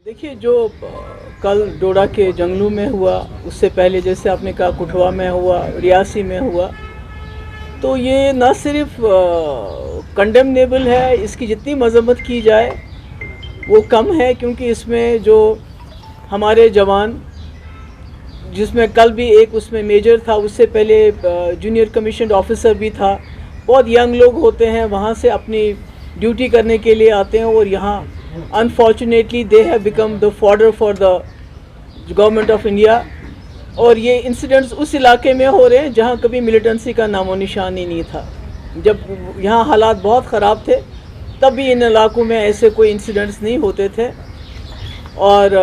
देखिए, जो कल डोडा के जंगलों में हुआ, उससे पहले जैसे आपने कहा कुठवा में हुआ, रियासी में हुआ, तो ये ना सिर्फ कंडेमनेबल है, इसकी जितनी मजम्मत की जाए वो कम है, क्योंकि इसमें जो हमारे जवान, जिसमें कल भी एक उसमें मेजर था, उससे पहले जूनियर कमीशन ऑफिसर भी था, बहुत यंग लोग होते हैं, वहाँ से अपनी ड्यूटी करने के लिए आते हैं और यहाँ unfortunately they have become the fodder for the government of India. और ये इंसिडेंट्स उस इलाके में हो रहे हैं जहाँ कभी मिलिटेंसी का नामो निशान ही नहीं था। जब यहाँ हालात बहुत ख़राब थे तब भी इन इलाकों में ऐसे कोई इंसिडेंट्स नहीं होते थे। और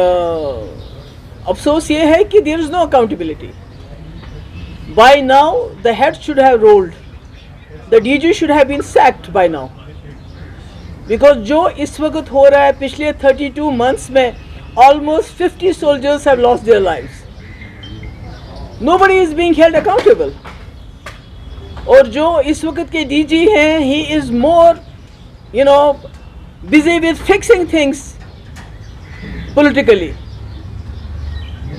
अफसोस ये है कि there is no accountability. By now the head should have rolled, the DG should have been sacked by now, because जो इस वक्त हो रहा है, पिछले 32 मंथ्स में almost 50 soldiers have lost their lives. Nobody is being held accountable. और जो इस वक्त के डीजी हैं, he is more busy with fixing things politically.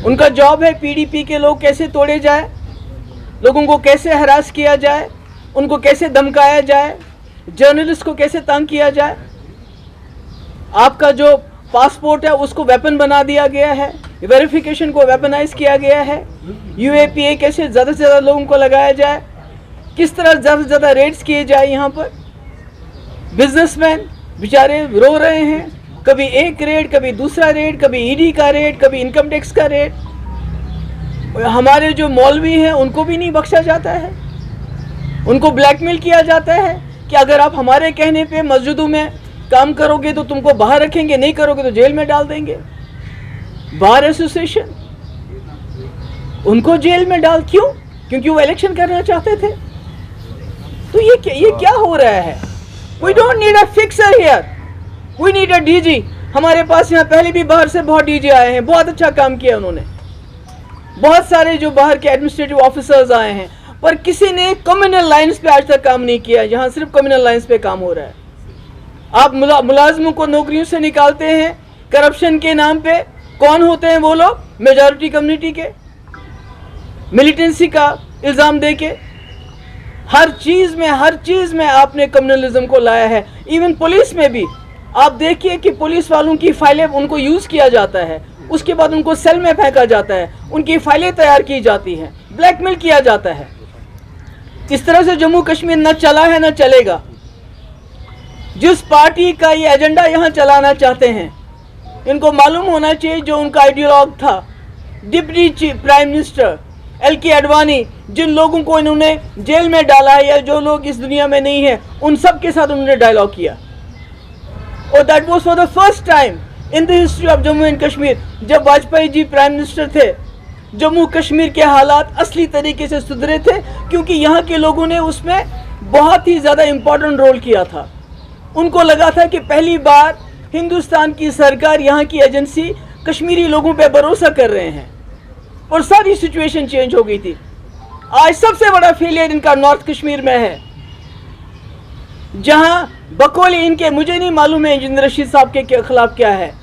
उनका जॉब है पीडीपी के लोग कैसे तोड़े जाए, लोगों को कैसे हरास किया जाए, उनको कैसे धमकाया जाए, जर्नलिस्ट को कैसे तंग किया जाए। आपका जो पासपोर्ट है उसको वेपन बना दिया गया है, वेरिफिकेशन को वेपनाइज किया गया है। यूएपीए कैसे ज़्यादा से ज़्यादा लोगों को लगाया जाए, किस तरह ज़्यादा से ज़्यादा रेड्स किए जाए। यहाँ पर बिजनेसमैन बेचारे रो रहे हैं, कभी एक रेड, कभी दूसरा रेड, कभी ईडी का रेड, कभी इनकम टैक्स का रेड। हमारे जो मौलवी हैं उनको भी नहीं बख्शा जाता है, उनको ब्लैकमेल किया जाता है कि अगर आप हमारे कहने पे मस्जिदों में काम करोगे तो तुमको बाहर रखेंगे, नहीं करोगे तो जेल में डाल देंगे। बार एसोसिएशन, उनको जेल में डाल, क्यों? क्योंकि वो इलेक्शन करना चाहते थे। तो ये क्या हो रहा है? We don't need a fixer here, we need a DG. हमारे पास यहाँ पहले भी बाहर से बहुत डीजी आए हैं, बहुत अच्छा काम किया उन्होंने। बहुत सारे जो बाहर के एडमिनिस्ट्रेटिव ऑफिसर्स आए हैं, पर किसी ने कम्युनल लाइंस पे आज तक काम नहीं किया। यहाँ सिर्फ कम्युनल लाइंस पे काम हो रहा है। आप मुलाजमों को नौकरियों से निकालते हैं करप्शन के नाम पे। कौन होते हैं वो लोग? मेजॉरिटी कम्युनिटी के, मिलिटेंसी का इल्ज़ाम दे के। हर चीज़ में आपने कम्युनलिज्म को लाया है। इवन पुलिस में भी आप देखिए कि पुलिस वालों की फाइलें, उनको यूज़ किया जाता है, उसके बाद उनको सेल में फेंका जाता है, उनकी फाइलें तैयार की जाती हैं, ब्लैकमेल किया जाता है। इस तरह से जम्मू कश्मीर न चला है न चलेगा। जिस पार्टी का ये एजेंडा यहाँ चलाना चाहते हैं, इनको मालूम होना चाहिए जो उनका आइडियोलॉग था, deputy prime minister L K. Advani, जिन लोगों को इन्होंने जेल में डाला है या जो लोग इस दुनिया में नहीं है, उन सब के साथ उन्होंने डायलॉग किया। और that was for the first time in the history of Jammu and Kashmir. जब वाजपेयी जी प्राइम मिनिस्टर थे, जम्मू कश्मीर के हालात असली तरीके से सुधरे थे, क्योंकि यहाँ के लोगों ने उसमें बहुत ही ज़्यादा इम्पोर्टेंट रोल किया था। उनको लगा था कि पहली बार हिंदुस्तान की सरकार, यहाँ की एजेंसी कश्मीरी लोगों पे भरोसा कर रहे हैं, और सारी सिचुएशन चेंज हो गई थी। आज सबसे बड़ा फेलियर इनका नॉर्थ कश्मीर में है, जहाँ बकौली इनके, मुझे नहीं मालूम है इंजीनियर रशीद साहब के खिलाफ क्या है।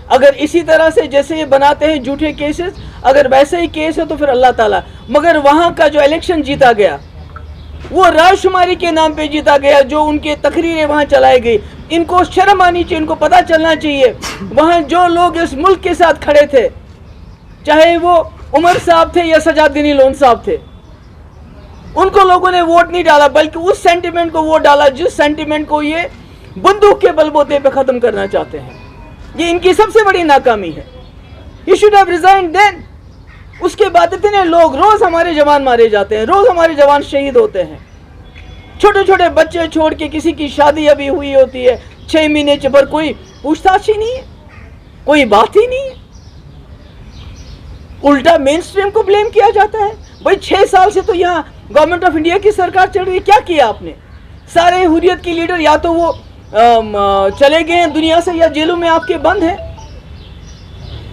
अगर इसी तरह से जैसे ये बनाते हैं झूठे केसेस, अगर वैसे ही केस है तो फिर अल्लाह ताला। मगर वहाँ का जो इलेक्शन जीता गया वो राजशुमारी के नाम पे जीता गया, जो उनके तकरीरें वहाँ चलाई गई। इनको शर्म आनी चाहिए, इनको पता चलना चाहिए वहाँ जो लोग इस मुल्क के साथ खड़े थे, चाहे वो उमर साहब थे या सजादुद्दीन लोन साहब थे, उनको लोगों ने वोट नहीं डाला, बल्कि उस सेंटिमेंट को वोट डाला जिस सेंटिमेंट को ये बंदूक के बलबूते पे ख़त्म करना चाहते हैं। ये इनकी सबसे बड़ी नाकामी है। ही शुड हैव रिजाइन्ड देन। उसके बाद इतने लोग, रोज़ हमारे जवान मारे जाते हैं, रोज़ हमारे जवान शहीद होते हैं। छोटे छोटे बच्चे छोड़ के, किसी की शादी अभी हुई होती है 6 महीने पर, कोई पूछताछ ही नहीं है, कोई बात ही नहीं है। उल्टा मेन स्ट्रीम को ब्लेम किया जाता है। भाई 6 साल से तो यहाँ गवर्नमेंट ऑफ इंडिया की सरकार चल रही है, क्या किया आपने? सारे हुर्रियत के लीडर या तो वो चले गए हैं दुनिया से या जेलों में आपके बंद हैं।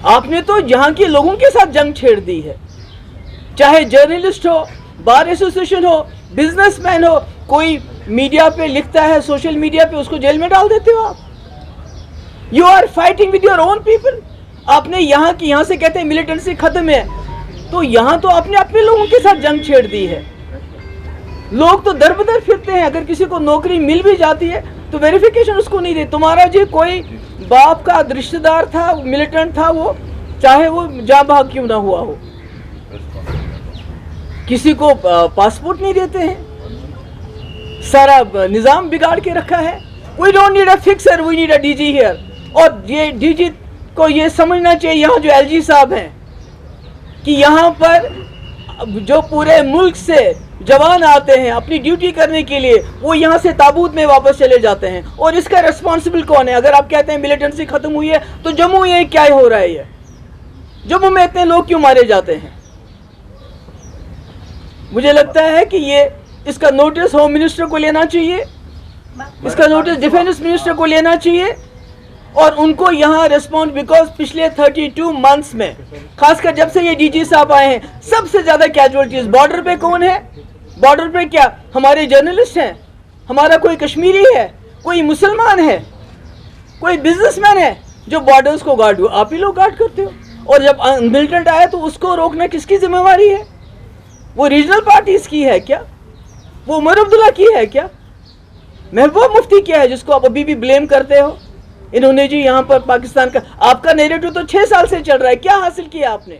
आपने तो यहाँ के लोगों के साथ जंग छेड़ दी है। चाहे जर्नलिस्ट हो, बार एसोसिएशन हो, बिजनेसमैन हो, कोई मीडिया पे लिखता है, सोशल मीडिया पे, उसको जेल में डाल देते हो आप। You are fighting with your own people. آپ نے یہاں سے کہتے ہیں ملیٹنسی ختم ہے، تو یہاں تو آپ نے اپنے لوگوں کے ساتھ جنگ چھیڑ دی ہے. لوگ تو در بدر پھرتے ہیں، اگر کسی کو نوکری مل بھی جاتی ہے تو ویریفیکیشن اس کو نہیں دے. تمہارا جی کوئی باپ کا رشتہ دار تھا، ملیٹنٹ تھا، وہ چاہے وہ جاں بحق کیوں نہ ہوا ہو، کسی کو پاسپورٹ نہیں دیتے ہیں. سارا نظام بگاڑ کے رکھا ہے. We don't need a fixer, we need a D G here. اور یہ ڈی جی کو یہ سمجھنا چاہیے، یہاں جو ایل جی صاحب ہیں، کہ یہاں پر جو پورے ملک سے جوان آتے ہیں اپنی ڈیوٹی کرنے کے لیے، وہ یہاں سے تابوت میں واپس چلے جاتے ہیں. اور اس کا ریسپانسبل کون ہے؟ اگر آپ کہتے ہیں ملیٹنسی ختم ہوئی ہے تو جموں یہ کیا ہو رہا ہے؟ یہ جموں میں اتنے لوگ کیوں مارے جاتے ہیں؟ مجھے لگتا ہے کہ یہ اس کا نوٹس ہوم منسٹر کو لینا چاہیے، اس کا نوٹس ڈیفینس منسٹر کو لینا چاہیے، اور ان کو یہاں ریسپونڈ، بیکاز پچھلے 32 منتھس میں، خاص کر جب سے یہ ڈی جی صاحب آئے ہیں، سب سے زیادہ کیجولیٹیز بارڈر پہ کون ہے؟ بارڈر پہ کیا ہمارے جرنلسٹ ہیں، ہمارا کوئی کشمیری ہے، کوئی مسلمان ہے، کوئی بزنس مین ہے جو بارڈرز کو گارڈ ہو؟ آپ ہی لوگ گارڈ کرتے ہو. اور جب ملیٹنٹ آیا تو اس کو روکنا کس کی ذمہ داری ہے؟ وہ ریجنل پارٹیز کی ہے کیا؟ وہ عمر عبداللہ کی ہے کیا؟ محبوب مفتی کیا ہے جس کو آپ ابھی بھی بلیم کرتے ہو؟ انہوں نے جی یہاں پر پاکستان کا، آپ کا نیریٹو تو 6 سال سے چل رہا ہے، کیا حاصل کیا آپ نے؟